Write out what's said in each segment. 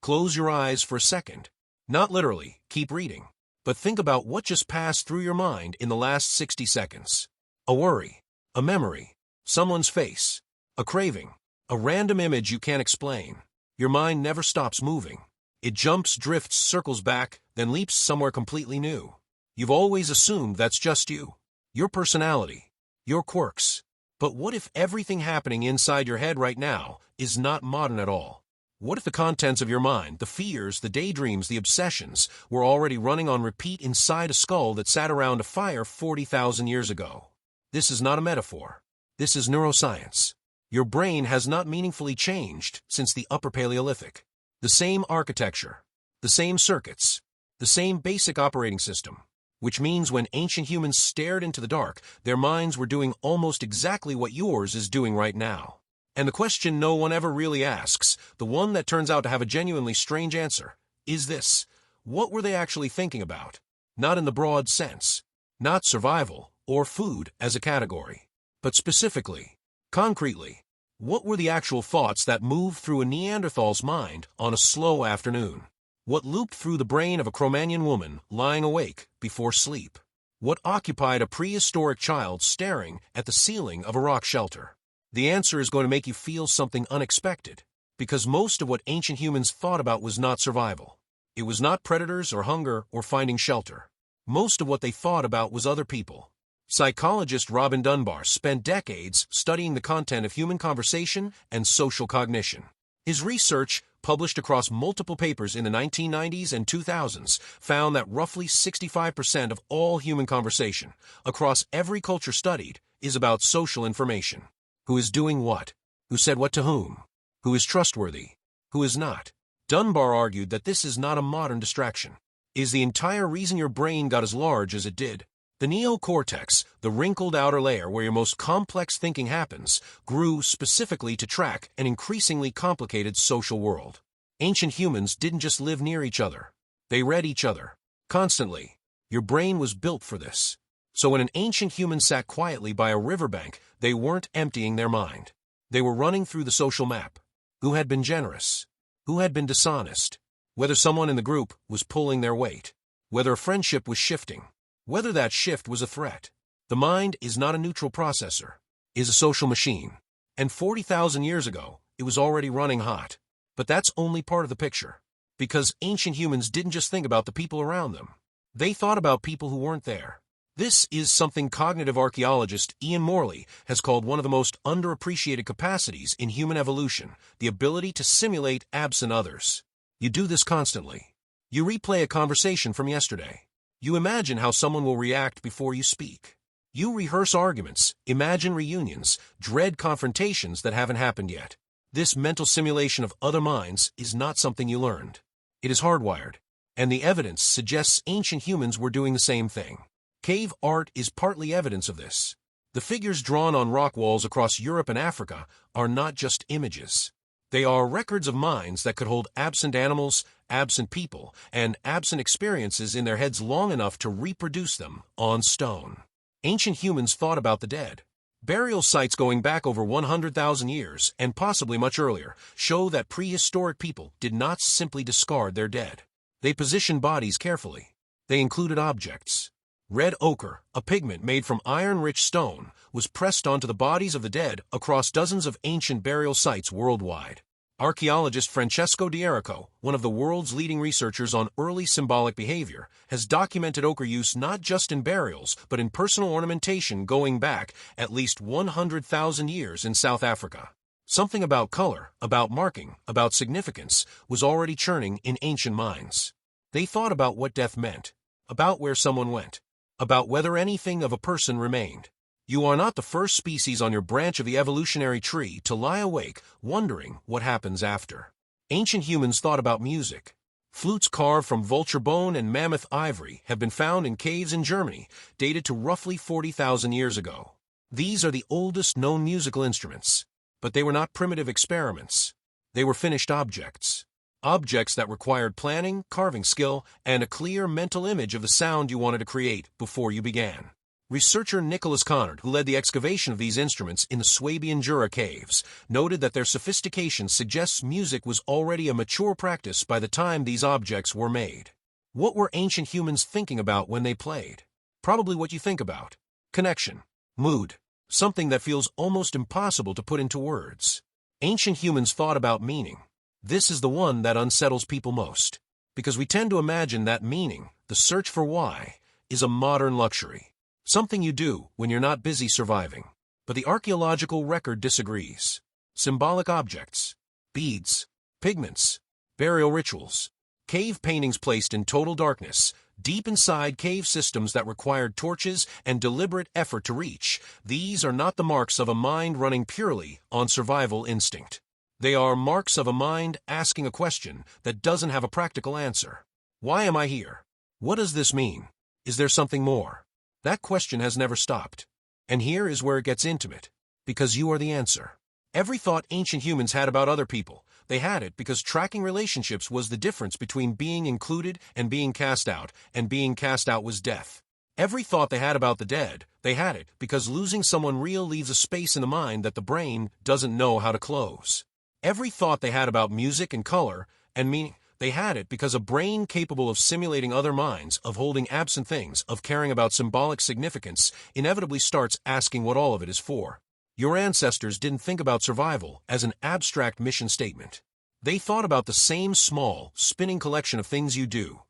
Close your eyes for a second. Not literally, keep reading. But think about what just passed through your mind in the last 60 seconds. A worry, a memory, someone's face, a craving, a random image you can't explain. Your mind never stops moving. It jumps, drifts, circles back, then leaps somewhere completely new. You've always assumed that's just you, your personality, your quirks. But what if everything happening inside your head right now is not modern at all? What if the contents of your mind, the fears, the daydreams, the obsessions, were already running on repeat inside a skull that sat around a fire 40,000 years ago? This is not a metaphor. This is neuroscience. Your brain has not meaningfully changed since the Upper Paleolithic. The same architecture, the same circuits, the same basic operating system, which means when ancient humans stared into the dark, their minds were doing almost exactly what yours is doing right now. And the question no one ever really asks, the one that turns out to have a genuinely strange answer, is this: what were they actually thinking about? Not in the broad sense, not survival or food as a category, but specifically, concretely, what were the actual thoughts that moved through a Neanderthal's mind on a slow afternoon? What looped through the brain of a Cro-Magnon woman lying awake before sleep? What occupied a prehistoric child staring at the ceiling of a rock shelter? The answer is going to make you feel something unexpected, because most of what ancient humans thought about was not survival. It was not predators or hunger or finding shelter. Most of what they thought about was other people. Psychologist Robin Dunbar spent decades studying the content of human conversation and social cognition. His research, published across multiple papers in the 1990s and 2000s, found that roughly 65% of all human conversation, across every culture studied, is about social information. Who is doing what? Who said what to whom? Who is trustworthy? Who is not? Dunbar argued that this is not a modern distraction. It is the entire reason your brain got as large as it did. The neocortex, the wrinkled outer layer where your most complex thinking happens, grew specifically to track an increasingly complicated social world. Ancient humans didn't just live near each other. They read each other. Constantly. Your brain was built for this. So when an ancient human sat quietly by a riverbank, they weren't emptying their mind. They were running through the social map. Who had been generous? Who had been dishonest? Whether someone in the group was pulling their weight. Whether a friendship was shifting. Whether that shift was a threat. The mind is not a neutral processor. It is a social machine. And 40,000 years ago, it was already running hot. But that's only part of the picture. Because ancient humans didn't just think about the people around them. They thought about people who weren't there. This is something cognitive archaeologist Ian Morley has called one of the most underappreciated capacities in human evolution, the ability to simulate absent others. You do this constantly. You replay a conversation from yesterday. You imagine how someone will react before you speak. You rehearse arguments, imagine reunions, dread confrontations that haven't happened yet. This mental simulation of other minds is not something you learned. It is hardwired, and the evidence suggests ancient humans were doing the same thing. Cave art is partly evidence of this. The figures drawn on rock walls across Europe and Africa are not just images. They are records of minds that could hold absent animals, absent people, and absent experiences in their heads long enough to reproduce them on stone. Ancient humans thought about the dead. Burial sites going back over 100,000 years, and possibly much earlier, show that prehistoric people did not simply discard their dead. They positioned bodies carefully. They included objects. Red ochre, a pigment made from iron-rich stone, was pressed onto the bodies of the dead across dozens of ancient burial sites worldwide. Archaeologist Francesco D'Erico, one of the world's leading researchers on early symbolic behavior, has documented ochre use not just in burials, but in personal ornamentation going back at least 100,000 years in South Africa. Something about color, about marking, about significance, was already churning in ancient minds. They thought about what death meant, about where someone went, about whether anything of a person remained. You are not the first species on your branch of the evolutionary tree to lie awake wondering what happens after. Ancient humans thought about music. Flutes carved from vulture bone and mammoth ivory have been found in caves in Germany, dated to roughly 40,000 years ago. These are the oldest known musical instruments, but they were not primitive experiments. They were finished objects. Objects that required planning, carving skill, and a clear mental image of the sound you wanted to create before you began. Researcher Nicholas Connard, who led the excavation of these instruments in the Swabian Jura caves, noted that their sophistication suggests music was already a mature practice by the time these objects were made. What were ancient humans thinking about when they played? Probably what you think about. Connection. Mood. Something that feels almost impossible to put into words. Ancient humans thought about meaning. This is the one that unsettles people most. Because we tend to imagine that meaning, the search for why, is a modern luxury. Something you do when you're not busy surviving. But the archaeological record disagrees. Symbolic objects, beads, pigments, burial rituals, cave paintings placed in total darkness, deep inside cave systems that required torches and deliberate effort to reach. These are not the marks of a mind running purely on survival instinct. They are marks of a mind asking a question that doesn't have a practical answer. Why am I here? What does this mean? Is there something more? That question has never stopped. And here is where it gets intimate. Because you are the answer. Every thought ancient humans had about other people, they had it because tracking relationships was the difference between being included and being cast out, and being cast out was death. Every thought they had about the dead, they had it because losing someone real leaves a space in the mind that the brain doesn't know how to close. Every thought they had about music and color and meaning, they had it because a brain capable of simulating other minds, of holding absent things, of caring about symbolic significance, inevitably starts asking what all of it is for. Your ancestors didn't think about survival as an abstract mission statement. They thought about the same small, spinning collection of things you do.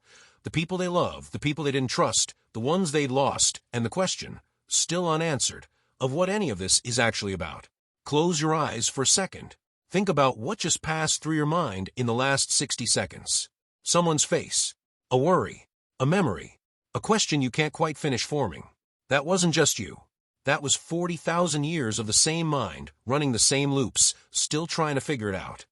The people they love, the people they didn't trust, the ones they lost, and the question, still unanswered, of what any of this is actually about. Close your eyes for a second. Think about what just passed through your mind in the last 60 seconds. Someone's face. A worry. A memory. A question you can't quite finish forming. That wasn't just you. That was 40,000 years of the same mind, running the same loops, still trying to figure it out.